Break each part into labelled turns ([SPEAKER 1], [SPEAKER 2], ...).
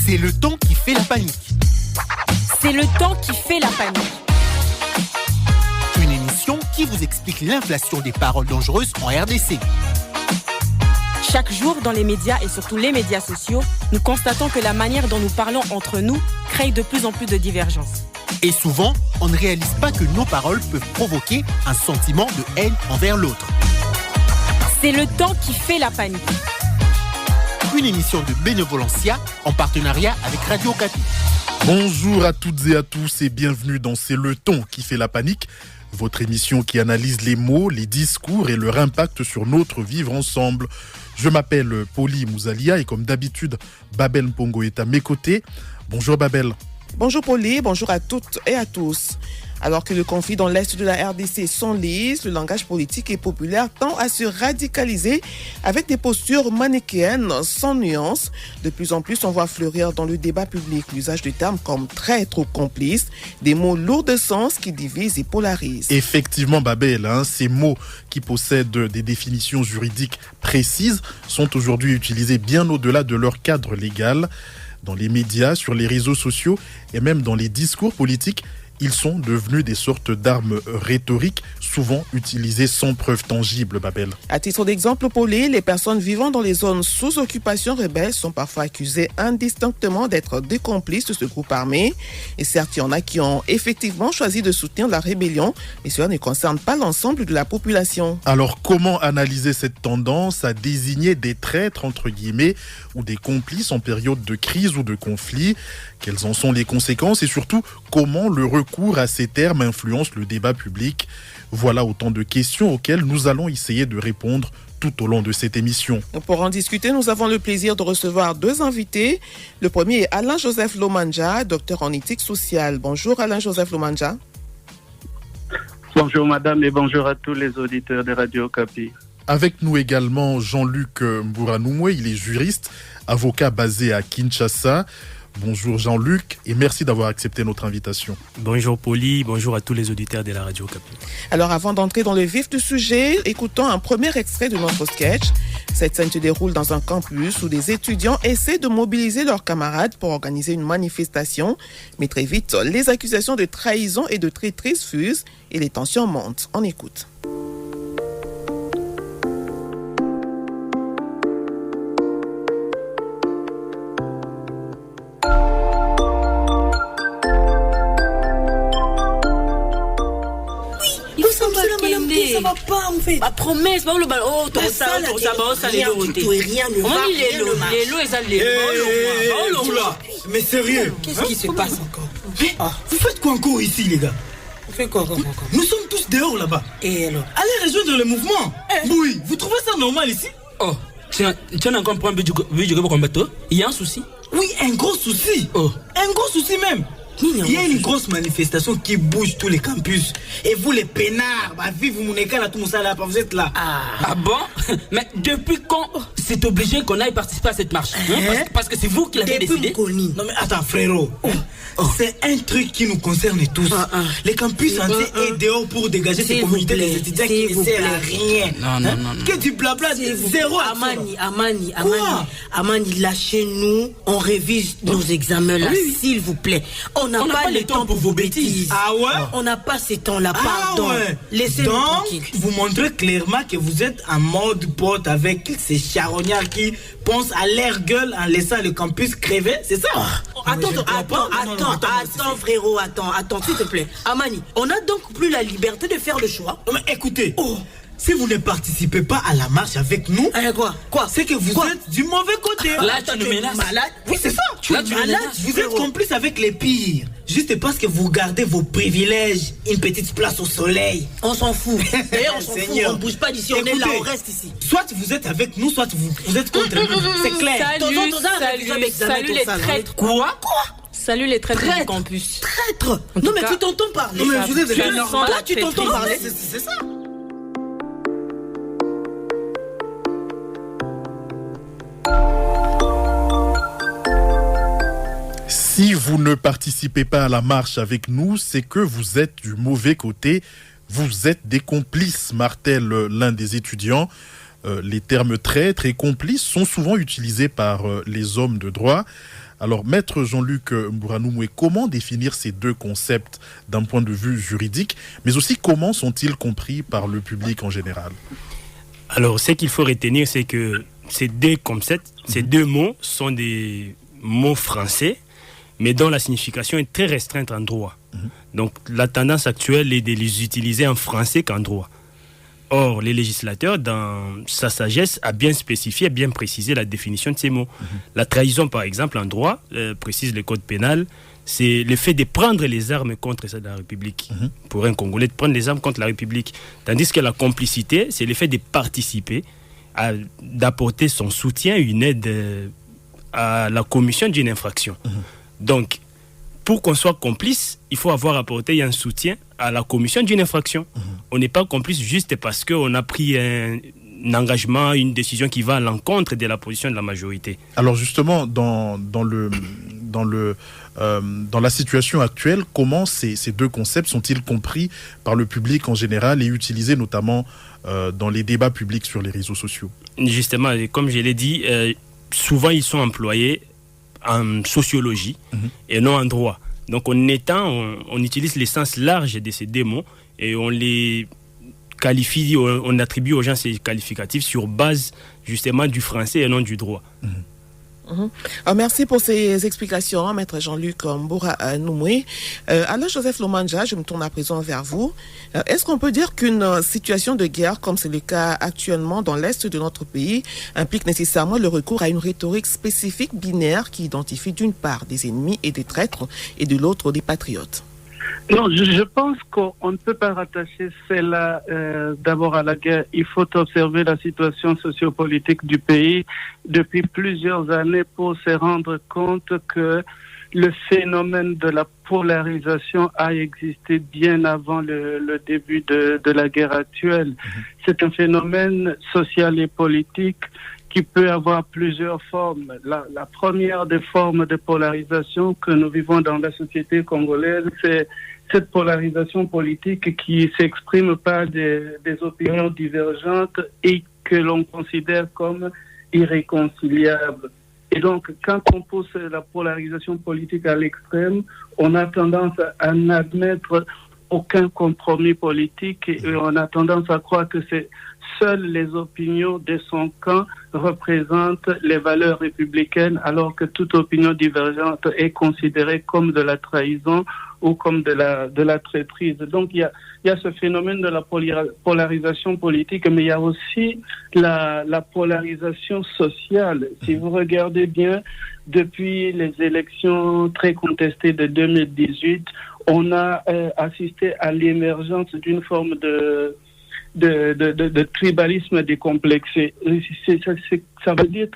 [SPEAKER 1] C'est le temps qui fait la panique.
[SPEAKER 2] C'est le temps qui fait la panique.
[SPEAKER 1] Une émission qui vous explique l'inflation des paroles dangereuses en RDC.
[SPEAKER 2] Chaque jour, dans les médias et surtout les médias sociaux, nous constatons que la manière dont nous parlons entre nous crée de plus en plus de divergences.
[SPEAKER 1] Et souvent, on ne réalise pas que nos paroles peuvent provoquer un sentiment de haine envers l'autre.
[SPEAKER 2] C'est le temps qui fait la panique.
[SPEAKER 1] Une émission de Bénévolencia en partenariat avec Radio Okapi.
[SPEAKER 3] Bonjour à toutes et à tous et bienvenue dans C'est le ton qui fait la panique, votre émission qui analyse les mots, les discours et leur impact sur notre vivre ensemble. Je m'appelle Poli Mouzalia et comme d'habitude, Babel Mpongo est à mes côtés. Bonjour Babel.
[SPEAKER 4] Bonjour Poli, bonjour à toutes et à tous. Alors que le conflit dans l'Est de la RDC s'enlise, le langage politique et populaire tend à se radicaliser avec des postures manichéennes sans nuance. De plus en plus, on voit fleurir dans le débat public l'usage de termes comme traître ou complice, des mots lourds de sens qui divisent et polarisent.
[SPEAKER 3] Effectivement Babel, ces mots qui possèdent des définitions juridiques précises sont aujourd'hui utilisés bien au-delà de leur cadre légal. Dans les médias, sur les réseaux sociaux et même dans les discours politiques, ils sont devenus des sortes d'armes rhétoriques, souvent utilisées sans preuve tangible, Babel.
[SPEAKER 4] À titre d'exemple, Paulé, les personnes vivant dans les zones sous occupation rebelle sont parfois accusées indistinctement d'être des complices de ce groupe armé. Et certes, il y en a qui ont effectivement choisi de soutenir la rébellion, mais cela ne concerne pas l'ensemble de la population.
[SPEAKER 3] Alors, comment analyser cette tendance à désigner des traîtres, entre guillemets, ou des complices en période de crise ou de conflit? Quelles en sont les conséquences et surtout, comment le recours à ces termes influence le débat public? Voilà autant de questions auxquelles nous allons essayer de répondre tout au long de cette émission.
[SPEAKER 4] Pour en discuter, nous avons le plaisir de recevoir deux invités. Le premier est Alain-Joseph Lomanja, docteur en éthique sociale. Bonjour Alain-Joseph Lomanja.
[SPEAKER 5] Bonjour madame et bonjour à tous les auditeurs de Radio Okapi.
[SPEAKER 3] Avec nous également Jean-Luc Mburanumwe, il est juriste, avocat basé à Kinshasa. Bonjour Jean-Luc et merci d'avoir accepté notre invitation.
[SPEAKER 6] Bonjour Poli, bonjour à tous les auditeurs de la Radio Okapi.
[SPEAKER 4] Alors avant d'entrer dans le vif du sujet, écoutons un premier extrait de notre sketch. Cette scène se déroule dans un campus où des étudiants essaient de mobiliser leurs camarades pour organiser une manifestation. Mais très vite, les accusations de trahison et de traîtrise fusent et les tensions montent. On écoute.
[SPEAKER 7] Ça va pas en fait.
[SPEAKER 8] Ma promesse, pas le ballon. Oh, ton ça, les lots. Les lots,
[SPEAKER 7] mais sérieux, qu'est-ce qui se passe encore? Vous faites quoi encore ici, les gars?
[SPEAKER 8] On fait quoi?
[SPEAKER 7] Nous sommes tous dehors là-bas.
[SPEAKER 8] Et alors?
[SPEAKER 7] Allez rejoindre le mouvement. Oui, vous trouvez ça normal ici?
[SPEAKER 8] Oh, tu as encore un problème de combattre? Il y a un souci?
[SPEAKER 7] Oui, un gros souci.
[SPEAKER 8] Oh.
[SPEAKER 7] Un gros souci même. Il y a une grosse manifestation qui bouge tous les campus. Et vous les peinards, vive mon école à tout ça là, vous êtes là.
[SPEAKER 8] Ah bon? Mais depuis quand c'est obligé qu'on aille participer à cette marche? Parce que c'est vous qui l'avez décidé.
[SPEAKER 7] Non mais attends frérot, c'est un truc qui nous concerne tous. Les campus entiers est dehors pour dégager ces communautés des étudiants qui ne servent à rien.
[SPEAKER 8] Non.
[SPEAKER 7] Que du blabla, zéro.
[SPEAKER 9] Amani, lâchez-nous, on révise nos examens là, s'il vous plaît. On n'a pas le temps pour vos bêtises.
[SPEAKER 7] Ah ouais?
[SPEAKER 9] On n'a pas ce temps-là, pardon.
[SPEAKER 7] Ouais.
[SPEAKER 9] Laissez-nous tranquille.
[SPEAKER 7] Donc, vous montrez clairement que vous êtes en mode pote avec ces charognards qui pensent à leur gueule en laissant le campus crever, c'est ça?
[SPEAKER 9] Attends, frérot, attends, s'il te plaît. Amani, on n'a donc plus la liberté de faire le choix.
[SPEAKER 7] Mais écoutez, si vous ne participez pas à la marche avec nous,
[SPEAKER 9] quoi?
[SPEAKER 7] C'est que vous êtes du mauvais côté.
[SPEAKER 8] Là, tu nous menaces.
[SPEAKER 7] Malade. Oui, c'est ça. Tu es malade. Vous êtes complice avec les pires. Juste parce que vous gardez vos privilèges, une petite place au soleil.
[SPEAKER 9] On s'en fout. D'ailleurs, on s'en fout. On ne bouge pas d'ici. On est là, on reste ici.
[SPEAKER 7] Soit vous êtes avec nous, soit vous êtes contre nous. C'est clair.
[SPEAKER 2] Salut les traîtres.
[SPEAKER 7] Quoi?
[SPEAKER 2] Salut les traîtres du campus.
[SPEAKER 9] Traîtres? Non, mais tu t'entends parler.
[SPEAKER 7] Non, mais vous êtes
[SPEAKER 9] là, tu t'entends parler.
[SPEAKER 7] C'est ça.
[SPEAKER 3] Si vous ne participez pas à la marche avec nous, c'est que vous êtes du mauvais côté. Vous êtes des complices, martèle l'un des étudiants. les termes traître et complice sont souvent utilisés par les hommes de droit. Alors, Maître Jean-Luc Mburanumwe, comment définir ces deux concepts d'un point de vue juridique, mais aussi comment sont-ils compris par le public en général?
[SPEAKER 6] Alors, ce qu'il faut retenir, c'est que ces deux concepts, ces deux mots sont des mots français, mais dont la signification est très restreinte en droit. Donc, la tendance actuelle est de les utiliser en français qu'en droit. Or, les législateurs, dans sa sagesse, a bien spécifié, a bien précisé la définition de ces mots. La trahison, par exemple, en droit, précise le code pénal, c'est le fait de prendre les armes contre la République. Pour un Congolais, de prendre les armes contre la République. Tandis que la complicité, c'est le fait de participer, d'apporter son soutien, une aide à la commission d'une infraction. Donc, pour qu'on soit complice, il faut avoir apporté un soutien à la commission d'une infraction. On n'est pas complice juste parce qu'on a pris un engagement, une décision qui va à l'encontre de la position de la majorité.
[SPEAKER 3] Alors justement, dans la situation actuelle, comment ces deux concepts sont-ils compris par le public en général et utilisés notamment dans les débats publics sur les réseaux sociaux? Justement,
[SPEAKER 6] comme je l'ai dit, souvent ils sont employés en sociologie et non en droit. Donc on utilise le sens large de ces deux mots et on les qualifie, on attribue aux gens ces qualificatifs sur base justement du français et non du droit.
[SPEAKER 4] Merci pour ces explications, Maître Jean-Luc Mburanumwe. Alors, Joseph Lomanja, je me tourne à présent vers vous. Est-ce qu'on peut dire qu'une situation de guerre, comme c'est le cas actuellement dans l'Est de notre pays, implique nécessairement le recours à une rhétorique spécifique binaire qui identifie d'une part des ennemis et des traîtres et de l'autre des patriotes?
[SPEAKER 5] Non, je pense qu'on ne peut pas rattacher cela d'abord à la guerre. Il faut observer la situation sociopolitique du pays depuis plusieurs années pour se rendre compte que le phénomène de la polarisation a existé bien avant le début de la guerre actuelle. C'est un phénomène social et politique qui peut avoir plusieurs formes. La première des formes de polarisation que nous vivons dans la société congolaise, c'est cette polarisation politique qui s'exprime par des opinions divergentes et que l'on considère comme irréconciliables. Et donc, quand on pousse la polarisation politique à l'extrême, on a tendance à n'admettre aucun compromis politique et on a tendance à croire que seules les opinions de son camp représentent les valeurs républicaines, alors que toute opinion divergente est considérée comme de la trahison ou comme de la traîtrise. Donc il y a ce phénomène de la polarisation politique, mais il y a aussi la polarisation sociale. Si vous regardez bien, depuis les élections très contestées de 2018, on a assisté à l'émergence d'une forme de tribalisme décomplexé. Ça veut dire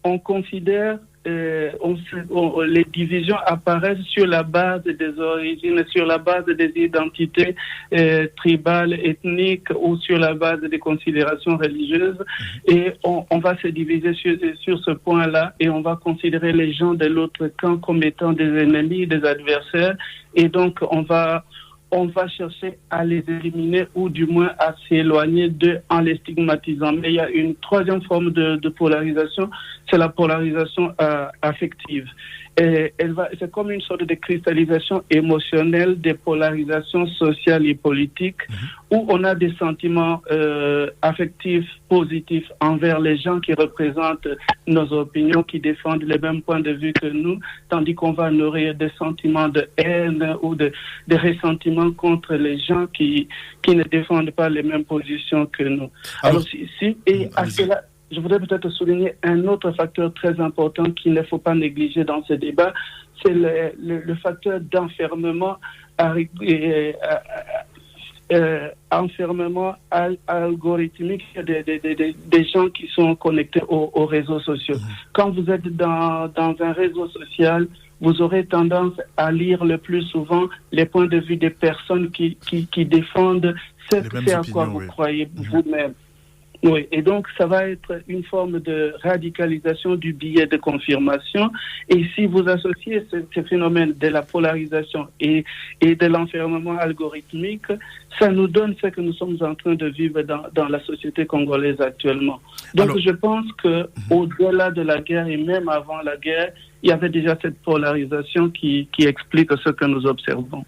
[SPEAKER 5] qu'on considère les divisions apparaissent sur la base des origines, sur la base des identités tribales, ethniques ou sur la base des considérations religieuses. Et on va se diviser sur ce point-là et on va considérer les gens de l'autre camp comme étant des ennemis, des adversaires. Et donc, on va chercher à les éliminer ou du moins à s'éloigner d'eux en les stigmatisant. Mais il y a une troisième forme de polarisation, c'est la polarisation affective. Et c'est comme une sorte de cristallisation émotionnelle des polarisations sociales et politiques où on a des sentiments affectifs positifs envers les gens qui représentent nos opinions, qui défendent les mêmes points de vue que nous, tandis qu'on va nourrir des sentiments de haine ou de ressentiments contre les gens qui ne défendent pas les mêmes positions que nous. Alors à cela, je voudrais peut-être souligner un autre facteur très important qu'il ne faut pas négliger dans ce débat, c'est le facteur d'enfermement algorithmique des gens qui sont connectés aux réseaux sociaux. Quand vous êtes dans un réseau social, vous aurez tendance à lire le plus souvent les points de vue des personnes qui défendent ce à quoi vous croyez vous-même. Oui, et donc ça va être une forme de radicalisation du biais de confirmation. Et si vous associez ce phénomène de la polarisation et de l'enfermement algorithmique, ça nous donne ce que nous sommes en train de vivre dans la société congolaise actuellement. Donc alors, je pense que au-delà de la guerre et même avant la guerre, il y avait déjà cette polarisation qui explique ce que nous observons.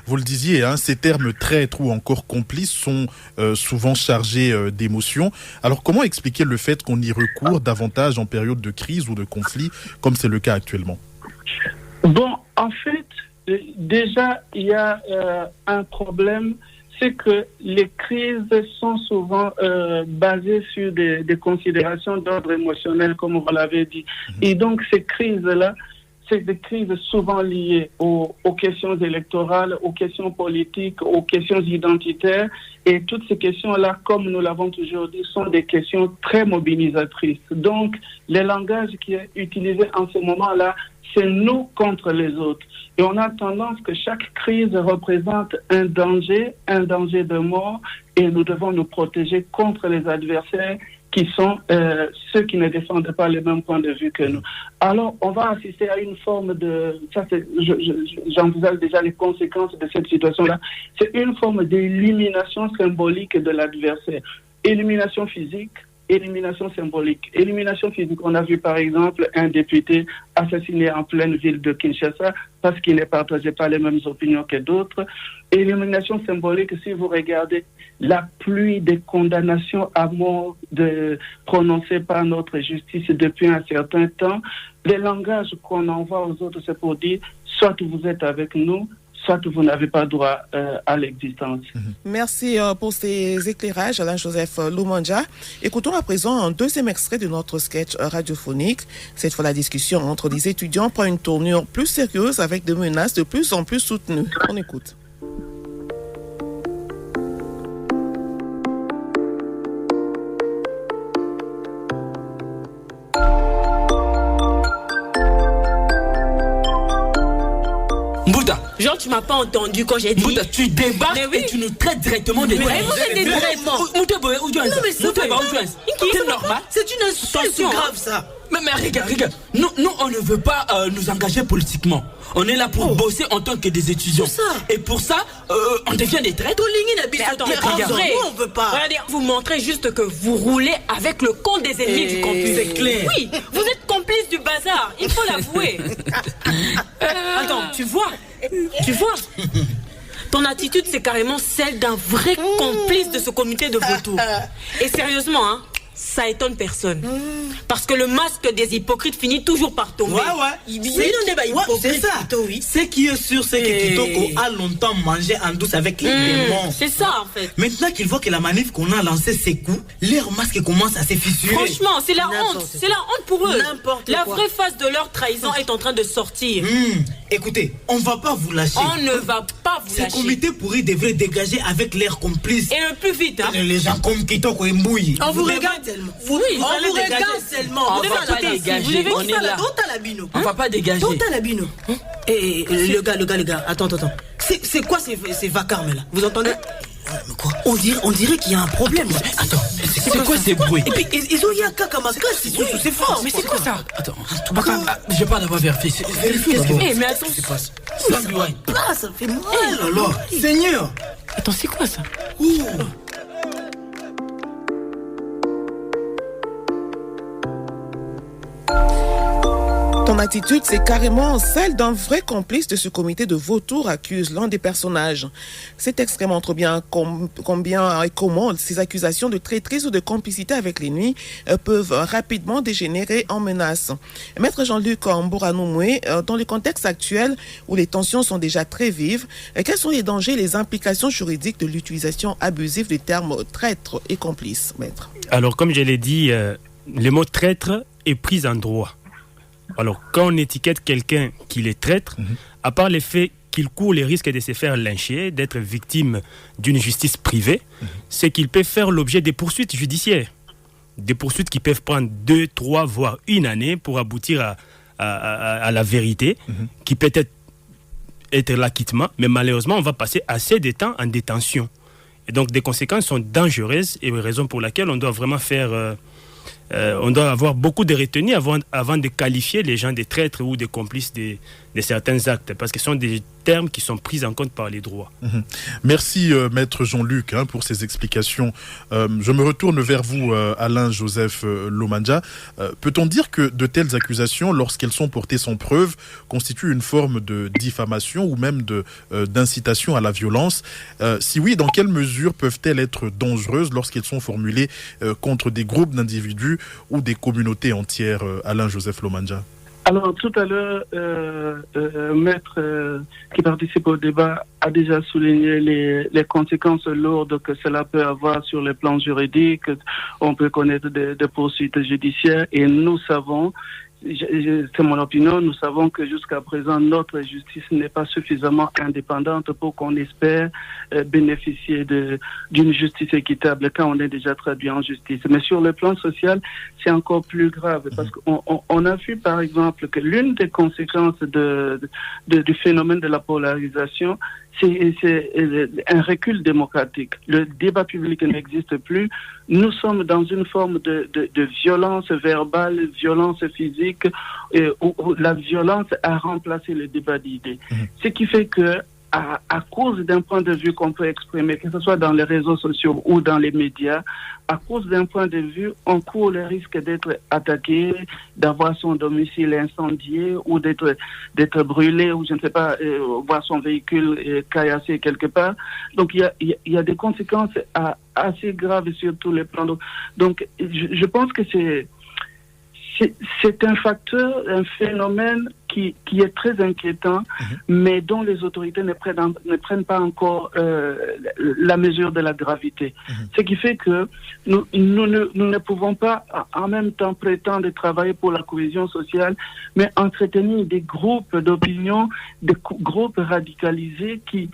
[SPEAKER 3] Vous le disiez, ces termes traîtres ou encore complices sont souvent chargés d'émotions. Alors comment expliquer le fait qu'on y recourt davantage en période de crise ou de conflit, comme c'est le cas actuellement?
[SPEAKER 5] Bon, en fait, déjà, il y a un problème, c'est que les crises sont souvent basées sur des considérations d'ordre émotionnel, comme vous l'avez dit. Et donc, ces crises-là, c'est des crises souvent liées aux questions électorales, aux questions politiques, aux questions identitaires. Et toutes ces questions-là, comme nous l'avons toujours dit, sont des questions très mobilisatrices. Donc, le langage qui est utilisé en ce moment-là, c'est nous contre les autres. Et on a tendance que chaque crise représente un danger de mort, et nous devons nous protéger contre les adversaires qui sont ceux qui ne défendent pas les mêmes points de vue que nous. Alors, on va assister à une forme de... j'envisage déjà les conséquences de cette situation-là. C'est une forme d'élimination symbolique de l'adversaire. Élimination physique, élimination symbolique. Élimination physique, on a vu par exemple un député assassiné en pleine ville de Kinshasa parce qu'il ne partageait pas les mêmes opinions que d'autres. Élimination symbolique, si vous regardez la pluie de condamnations à mort prononcées par notre justice depuis un certain temps, le langage qu'on envoie aux autres, c'est pour dire soit vous êtes avec nous, soit vous n'avez pas droit à l'existence.
[SPEAKER 4] Merci pour ces éclairages, Alain-Joseph Lumanja. Écoutons à présent un deuxième extrait de notre sketch radiophonique. Cette fois, la discussion entre les étudiants prend une tournure plus sérieuse avec des menaces de plus en plus soutenues. On écoute.
[SPEAKER 9] Genre, tu m'as pas entendu quand j'ai dit.
[SPEAKER 8] Mouta, tu débarques et tu nous traites directement de
[SPEAKER 9] mais vous êtes directement.
[SPEAKER 8] Mouta, c'est
[SPEAKER 9] normal. C'est une insulte grave, ça.
[SPEAKER 8] Mais regarde, nous on ne veut pas nous engager politiquement. On est là pour bosser en tant que des étudiants. Et pour ça, on devient des traîtres.
[SPEAKER 9] Mais attends, on veut pas. Regardez, vous montrez juste que vous roulez avec le compte des ennemis du campus.
[SPEAKER 8] C'est clair.
[SPEAKER 9] Oui, vous êtes complice du bazar. Il faut l'avouer. Attends, tu vois, ton attitude, c'est carrément celle d'un vrai complice de ce comité de vautours. Et sérieusement, ça étonne personne. Parce que le masque des hypocrites finit toujours par tomber.
[SPEAKER 7] C'est ça. Ce qui est sûr, c'est que Kitoko a longtemps mangé en douce avec les démons.
[SPEAKER 9] C'est ça, en fait.
[SPEAKER 7] Maintenant qu'il voit que la manif qu'on a lancé ses coups, leur masque commence à se fissurer.
[SPEAKER 9] Franchement, c'est la honte. C'est la honte pour eux. La vraie face de leur trahison est en train de sortir.
[SPEAKER 7] Écoutez, on va pas vous lâcher.
[SPEAKER 9] On ne va pas vous lâcher.
[SPEAKER 7] Ce comité pourri devrait dégager avec leurs complices.
[SPEAKER 9] Et le plus vite,
[SPEAKER 7] Les gens comme Kitoko et Mbouyi.
[SPEAKER 9] On vous regarde tellement. On vous regarde tellement.
[SPEAKER 8] On va pas dégager. On est là. On va pas dégager.
[SPEAKER 9] Et le gars, attends. C'est quoi ces vacarmes là? Vous entendez?
[SPEAKER 7] Quoi? On dirait qu'il y a un problème.
[SPEAKER 8] Attends, c'est quoi ces bruits?
[SPEAKER 9] Et puis ils ont eu un cacamasca, c'est fort.
[SPEAKER 8] Mais c'est quoi ça? Attends, je vais pas d'avoir vérifié.
[SPEAKER 9] Mais attends,
[SPEAKER 7] ça fait mal. Seigneur.
[SPEAKER 9] Attends, c'est quoi ça?
[SPEAKER 4] Ton attitude, c'est carrément celle d'un vrai complice de ce comité de vautours, accuse l'un des personnages. Cet extrait montre bien combien et comment ces accusations de traîtrise ou de complicité avec l'ennemi peuvent rapidement dégénérer en menaces. Maître Jean-Luc Mbouranou-Moué, dans le contexte actuel où les tensions sont déjà très vives, quels sont les dangers et les implications juridiques de l'utilisation abusive des termes traître et complice, maître?
[SPEAKER 6] Alors, comme je l'ai dit, le mot traître est pris en droit. Alors, quand on étiquette quelqu'un qu'il est traître, à part le fait qu'il court les risques de se faire lyncher, d'être victime d'une justice privée, c'est qu'il peut faire l'objet des poursuites judiciaires. Des poursuites qui peuvent prendre 2, 3, voire 1 année pour aboutir à la vérité, qui peut être l'acquittement, mais malheureusement, on va passer assez de temps en détention. Et donc des conséquences sont dangereuses et raison pour laquelle on doit vraiment on doit avoir beaucoup de retenue avant de qualifier les gens des traîtres ou des complices de certains actes, parce que ce sont des termes qui sont pris en compte par les droits.
[SPEAKER 3] Merci Maître Jean-Luc pour ces explications. Je me retourne vers vous, Alain-Joseph Lomandja. Peut-on dire que de telles accusations, lorsqu'elles sont portées sans preuve, constituent une forme de diffamation ou même d'incitation à la violence? Si oui, dans quelle mesure peuvent-elles être dangereuses lorsqu'elles sont formulées contre des groupes d'individus ou des communautés entières, Alain-Joseph Lomandja?
[SPEAKER 5] Alors, tout à l'heure, Maître qui participe au débat a déjà souligné les conséquences lourdes que cela peut avoir sur le plan juridique. On peut connaître des poursuites judiciaires et nous savons, c'est mon opinion, nous savons que jusqu'à présent, notre justice n'est pas suffisamment indépendante pour qu'on espère bénéficier d'une justice équitable quand on est déjà traduit en justice. Mais sur le plan social, c'est encore plus grave parce qu'on a vu par exemple que l'une des conséquences du phénomène de la polarisation, c'est un recul démocratique. Le débat public n'existe plus. Nous sommes dans une forme de violence verbale, violence physique, où la violence a remplacé le débat d'idées. Ce qui fait que, à cause d'un point de vue qu'on peut exprimer, que ce soit dans les réseaux sociaux ou dans les médias, à cause d'un point de vue, on court le risque d'être attaqué, d'avoir son domicile incendié ou d'être brûlé ou je ne sais pas, voir son véhicule caillassé quelque part. Donc il y a des conséquences assez graves sur tous les plans. Donc je pense que c'est un facteur, un phénomène qui est très inquiétant, mais dont les autorités ne prennent pas encore la mesure de la gravité. Ce qui fait que nous ne pouvons pas en même temps prétendre travailler pour la cohésion sociale, mais entretenir des groupes d'opinion, des groupes radicalisés qui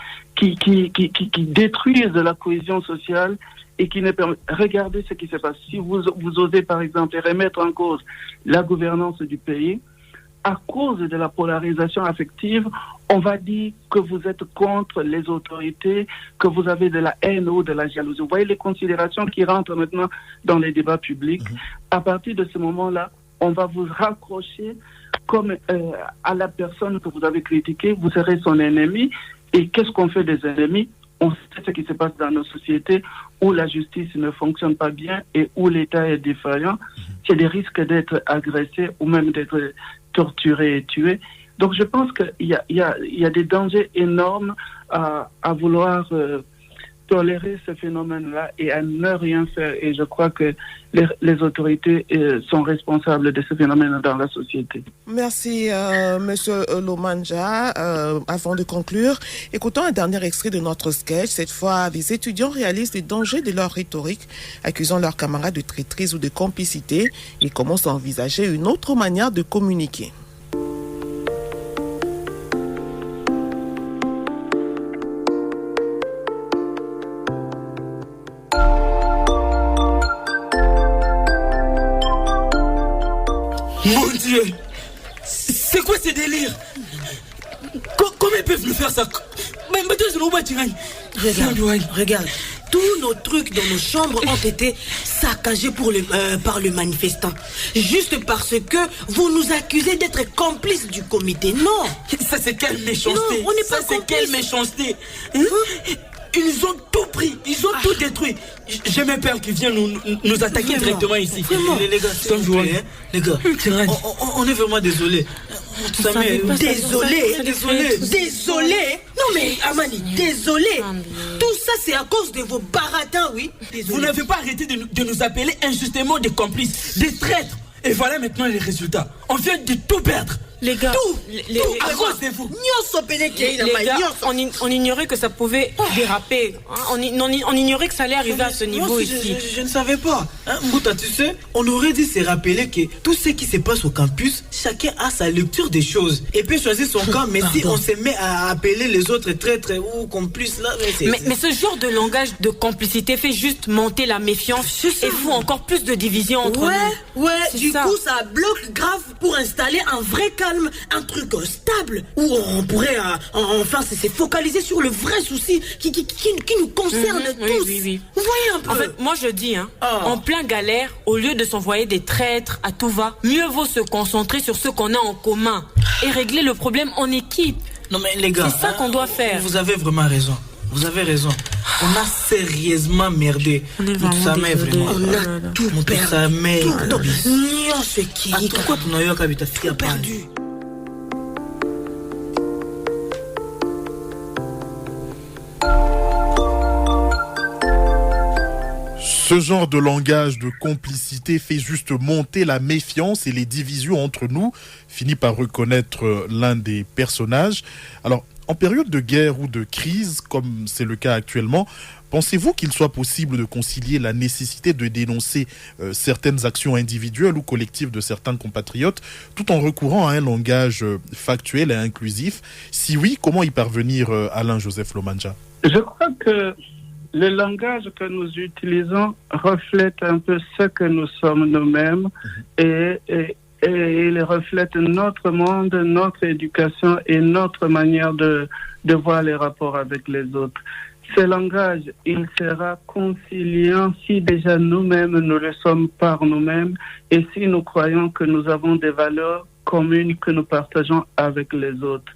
[SPEAKER 5] détruisent la cohésion sociale et qui ne permet. Regardez ce qui se passe. Si vous osez, par exemple, remettre en cause la gouvernance du pays, à cause de la polarisation affective, on va dire que vous êtes contre les autorités, que vous avez de la haine ou de la jalousie. Vous voyez les considérations qui rentrent maintenant dans les débats publics. À partir de ce moment-là, on va vous raccrocher comme à la personne que vous avez critiquée, vous serez son ennemi. Et qu'est-ce qu'on fait des ennemis? On sait ce qui se passe dans nos sociétés où la justice ne fonctionne pas bien et où l'État est défaillant. C'est des risques d'être agressé ou même d'être torturé et tué. Donc je pense qu'il y a des dangers énormes à vouloir tolérer ce phénomène-là et à ne rien faire. Et je crois que les autorités sont responsables de ce phénomène dans la société.
[SPEAKER 4] Merci, Monsieur Lomandja. Avant de conclure, écoutons un dernier extrait de notre sketch. Cette fois, les étudiants réalisent les dangers de leur rhétorique, accusant leurs camarades de traîtrise ou de complicité. Ils commencent à envisager une autre manière de communiquer.
[SPEAKER 8] Mon Dieu, c'est quoi ces délires? Comment ils peuvent nous faire ça?
[SPEAKER 10] Regarde, tous nos trucs dans nos chambres ont été saccagés par le manifestant. Juste parce que vous nous accusez d'être complices du comité. Non.
[SPEAKER 8] Ça c'est quelle méchanceté?
[SPEAKER 10] Non, on n'est pas
[SPEAKER 8] complices. C'est quelle méchanceté? Ils ont tout pris, ils ont tout détruit. J'ai mes pères qui viennent nous attaquer directement ici.
[SPEAKER 7] Les gars, les gars, on est vraiment désolés.
[SPEAKER 10] Désolé. Non mais Amani, désolé. Tout ça c'est à cause de vos baratins, oui. Désolé.
[SPEAKER 8] Vous n'avez pas arrêté de nous appeler injustement des complices, des traîtres. Et voilà maintenant les résultats. On vient de tout perdre.
[SPEAKER 2] Les gars,
[SPEAKER 8] à cause de vous.
[SPEAKER 2] On ignorait que ça pouvait déraper. On ignorait que ça allait arriver à ce niveau ici.
[SPEAKER 7] Je ne savais pas. Mouta, tu sais, on aurait dû se rappeler que tout ce qui se passe au campus, chacun a sa lecture des choses et peut choisir son camp. Mais si on se met à appeler les autres traîtres ou complices là,
[SPEAKER 2] mais ce genre de langage de complicité fait juste monter la méfiance et fout encore plus de division entre nous.
[SPEAKER 10] Ouais. Du coup, ça bloque grave pour installer un vrai cas calme, un truc stable, où on pourrait enfin se focaliser sur le vrai souci qui nous concerne tous.
[SPEAKER 9] Oui.
[SPEAKER 10] Vous voyez un peu.
[SPEAKER 9] En fait, moi je dis, en plein galère, au lieu de s'envoyer des traîtres à tout va, mieux vaut se concentrer sur ce qu'on a en commun et régler le problème en équipe.
[SPEAKER 7] Non mais les gars,
[SPEAKER 9] c'est ça qu'on doit faire.
[SPEAKER 7] Vous avez vraiment raison. Vous avez raison. On a sérieusement merdé. On a tout perdu.
[SPEAKER 3] Ce genre de langage de complicité fait juste monter la méfiance et les divisions entre nous, finit par reconnaître l'un des personnages. Alors, en période de guerre ou de crise, comme c'est le cas actuellement, pensez-vous qu'il soit possible de concilier la nécessité de dénoncer certaines actions individuelles ou collectives de certains compatriotes, tout en recourant à un langage factuel et inclusif? Si oui, comment y parvenir, Alain-Joseph Lomanja?
[SPEAKER 5] Je crois que le langage que nous utilisons reflète un peu ce que nous sommes nous-mêmes et il reflète notre monde, notre éducation et notre manière de voir les rapports avec les autres. Ce langage, il sera conciliant si déjà nous-mêmes, nous le sommes par nous-mêmes et si nous croyons que nous avons des valeurs communes que nous partageons avec les autres.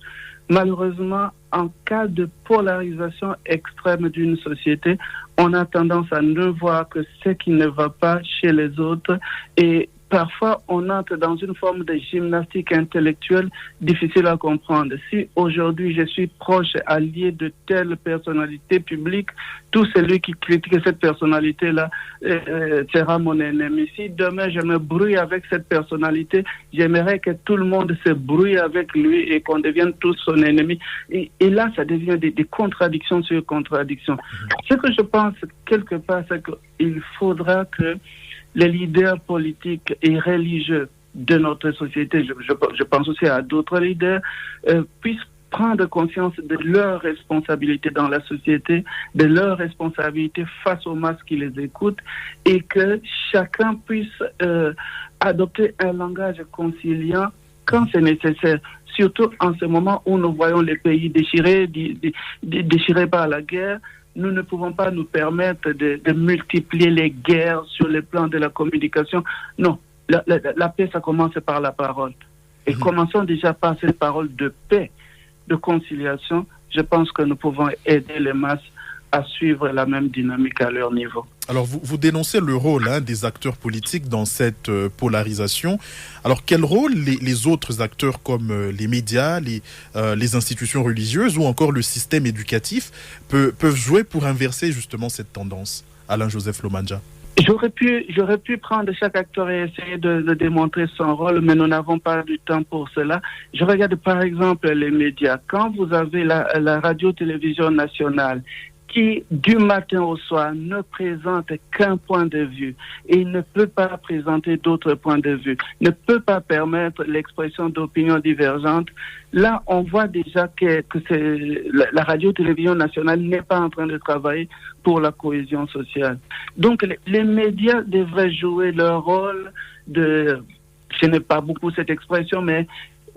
[SPEAKER 5] Malheureusement, en cas de polarisation extrême d'une société, on a tendance à ne voir que ce qui ne va pas chez les autres et parfois, on entre dans une forme de gymnastique intellectuelle difficile à comprendre. Si aujourd'hui, je suis proche, allié de telle personnalité publique, tout celui qui critique cette personnalité-là sera mon ennemi. Si demain, je me brouille avec cette personnalité, j'aimerais que tout le monde se brouille avec lui et qu'on devienne tous son ennemi. Et là, ça devient des contradictions sur contradictions. Ce que je pense, quelque part, c'est qu'il faudra que les leaders politiques et religieux de notre société, je pense aussi à d'autres leaders, puissent prendre conscience de leur responsabilité dans la société, de leur responsabilité face aux masses qui les écoutent et que chacun puisse adopter un langage conciliant quand c'est nécessaire. Surtout en ce moment où nous voyons les pays déchirés par la guerre, nous ne pouvons pas nous permettre de multiplier les guerres sur le plan de la communication. Non, la paix, ça commence par la parole. Et commençons déjà par cette parole de paix, de conciliation. Je pense que nous pouvons aider les masses à suivre la même dynamique à leur niveau.
[SPEAKER 3] Alors, vous dénoncez le rôle des acteurs politiques dans cette polarisation. Alors, quel rôle les autres acteurs comme les médias, les institutions religieuses ou encore le système éducatif peuvent jouer pour inverser justement cette tendance? Alain-Joseph Lomanja.
[SPEAKER 5] J'aurais pu prendre chaque acteur et essayer de démontrer son rôle, mais nous n'avons pas du temps pour cela. Je regarde par exemple les médias. Quand vous avez la radio-télévision nationale, qui, du matin au soir, ne présente qu'un point de vue et ne peut pas présenter d'autres points de vue, ne peut pas permettre l'expression d'opinions divergentes, là, on voit déjà que la radio-télévision nationale n'est pas en train de travailler pour la cohésion sociale. Donc, les médias devraient jouer leur rôle de, je n'ai pas beaucoup cette expression, mais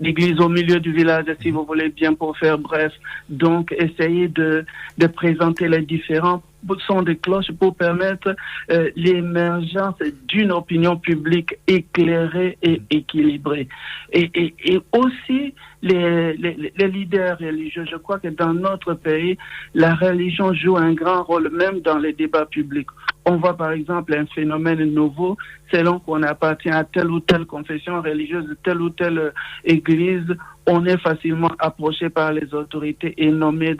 [SPEAKER 5] l'église au milieu du village, si vous voulez bien, pour faire bref. Donc, essayer de présenter les différents sons de cloche pour permettre l'émergence d'une opinion publique éclairée et équilibrée. Et aussi, les leaders religieux, je crois que dans notre pays, la religion joue un grand rôle, même dans les débats publics. On voit par exemple un phénomène nouveau, selon qu'on appartient à telle ou telle confession religieuse, telle ou telle église, on est facilement approché par les autorités et nommé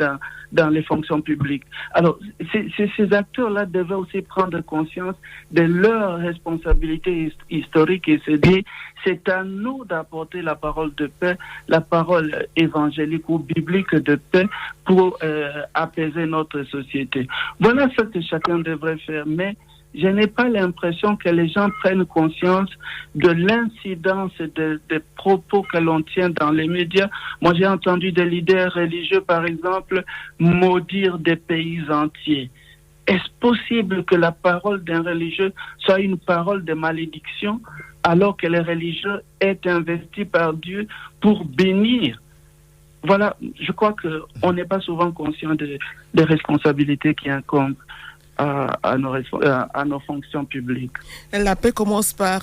[SPEAKER 5] dans les fonctions publiques. Alors, ces acteurs-là devaient aussi prendre conscience de leur responsabilité historique et se dire, c'est à nous d'apporter la parole de paix, la parole évangélique ou biblique de paix pour apaiser notre société. Voilà ce que chacun devrait faire, mais je n'ai pas l'impression que les gens prennent conscience de l'incidence des propos que l'on tient dans les médias. Moi, j'ai entendu des leaders religieux, par exemple, maudire des pays entiers. Est-ce possible que la parole d'un religieux soit une parole de malédiction? alors que les religieux est investis par Dieu pour bénir. Voilà, je crois qu'on n'est pas souvent conscient des responsabilités qui incombent à nos fonctions publiques.
[SPEAKER 4] La paix commence par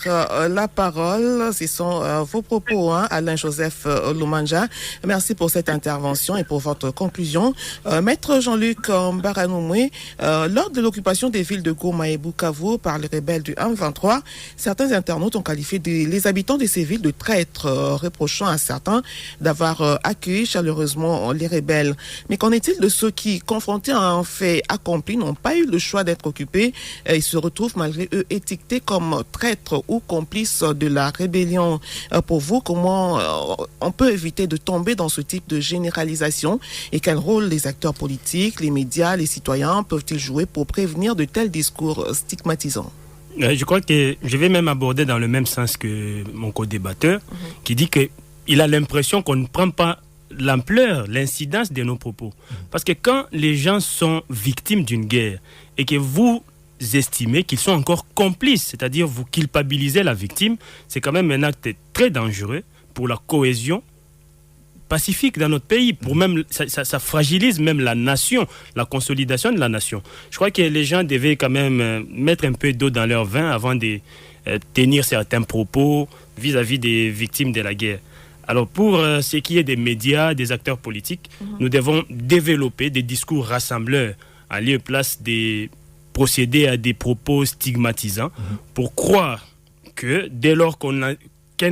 [SPEAKER 4] la parole. Ce sont vos propos, Alain-Joseph Lomanja. Merci pour cette intervention et pour votre conclusion. Maître Jean-Luc Mbaranoumoui, lors de l'occupation des villes de Goma et Bukavu par les rebelles du M23, certains internautes ont qualifié les habitants de ces villes de traîtres, reprochant à certains d'avoir accueilli chaleureusement les rebelles. Mais qu'en est-il de ceux qui, confrontés à un fait accompli, n'ont pas eu le choix d'être occupés et se retrouvent malgré eux étiquetés comme traîtres ou complices de la rébellion? Pour vous, comment on peut éviter de tomber dans ce type de généralisation et quel rôle les acteurs politiques, les médias, les citoyens peuvent-ils jouer pour prévenir de tels discours stigmatisants?
[SPEAKER 6] Je crois que je vais même aborder dans le même sens que mon co-débatteur qui dit qu'il a l'impression qu'on ne prend pas l'ampleur, l'incidence de nos propos. Parce que quand les gens sont victimes d'une guerre et que vous estimez qu'ils sont encore complices, c'est-à-dire vous culpabilisez la victime, c'est quand même un acte très dangereux pour la cohésion pacifique dans notre pays, pour même ça fragilise même la nation, la consolidation de la nation. Je crois que les gens devaient quand même mettre un peu d'eau dans leur vin avant de tenir certains propos vis-à-vis des victimes de la guerre. Alors pour ce qui est des médias, des acteurs politiques, nous devons développer des discours rassembleurs en lieu et place de procéder à des propos stigmatisants pour croire que dès lors qu'un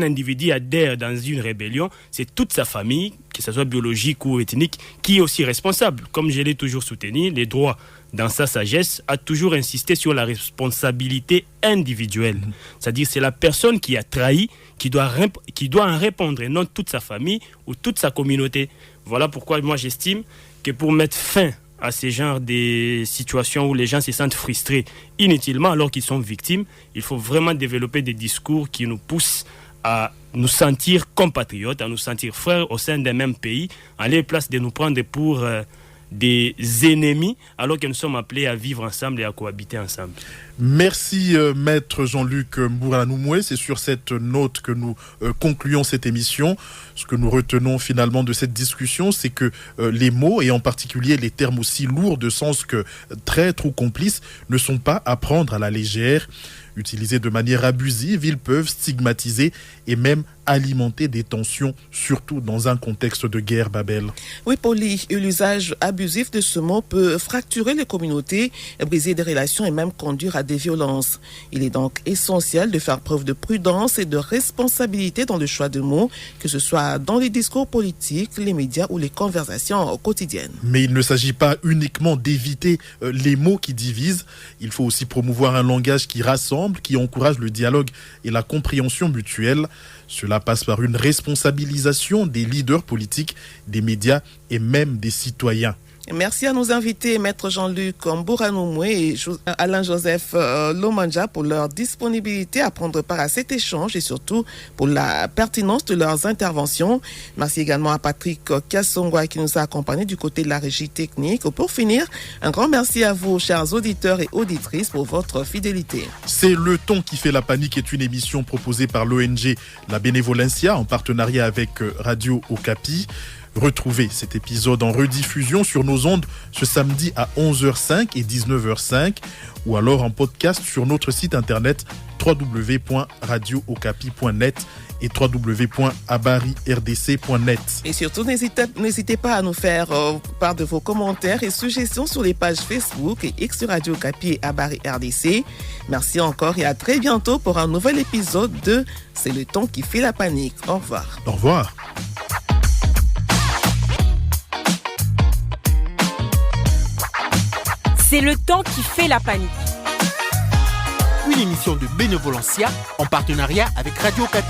[SPEAKER 6] individu adhère dans une rébellion, c'est toute sa famille, que ce soit biologique ou ethnique, qui est aussi responsable. Comme je l'ai toujours soutenu, les droits, dans sa sagesse, a toujours insisté sur la responsabilité individuelle. C'est-à-dire c'est la personne qui a trahi qui doit en répondre, et non toute sa famille ou toute sa communauté. Voilà pourquoi moi j'estime que pour mettre fin à ces genres de situations où les gens se sentent frustrés inutilement alors qu'ils sont victimes, il faut vraiment développer des discours qui nous poussent à nous sentir compatriotes, à nous sentir frères au sein d'un même pays, en lieu et place de nous prendre pour des ennemis alors que nous sommes appelés à vivre ensemble et à cohabiter ensemble.
[SPEAKER 3] Merci Maître Jean-Luc Mbaranoumoui. C'est sur cette note que nous concluons cette émission. Ce que nous retenons finalement de cette discussion, c'est que les mots, et en particulier les termes aussi lourds de sens que traître ou complice, ne sont pas à prendre à la légère. Utilisés de manière abusive, ils peuvent stigmatiser et même alimenter des tensions, surtout dans un contexte de guerre, Babel.
[SPEAKER 4] Oui, Paulie, l'usage abusif de ce mot peut fracturer les communautés, briser des relations et même conduire à des violences. Il est donc essentiel de faire preuve de prudence et de responsabilité dans le choix de mots, que ce soit dans les discours politiques, les médias ou les conversations quotidiennes. Mais
[SPEAKER 3] il ne s'agit pas uniquement d'éviter les mots qui divisent. Il faut aussi promouvoir un langage qui rassemble, qui encourage le dialogue et la compréhension mutuelle. Cela passe par une responsabilisation des leaders politiques, des médias et même des citoyens. Merci à nos invités, Maître Jean-Luc Mbaranoumoui et Alain-Joseph Lomanja, pour leur disponibilité à prendre part à cet échange et surtout pour la pertinence de leurs interventions. Merci également à Patrick Kassongwa qui nous a accompagnés du côté de la régie technique. Pour finir, un grand merci à vous, chers auditeurs et auditrices, pour votre fidélité. C'est Le Ton qui fait la panique est une émission proposée par l'ONG La Bénévolencia en partenariat avec Radio Okapi. Retrouvez cet épisode en rediffusion sur nos ondes ce samedi à 11h05 et 19h05 ou alors en podcast sur notre site internet www.radiookapi.net et www.abarirdc.net. Et surtout, n'hésitez pas à nous faire part de vos commentaires et suggestions sur les pages Facebook et X sur Radio Okapi et Abari RDC. Merci encore et à très bientôt pour un nouvel épisode de C'est le ton qui fait la panique. Au revoir. Au revoir.
[SPEAKER 2] C'est le temps qui fait la panique.
[SPEAKER 1] Une émission de Bénévolencia en partenariat avec Radio Okapi.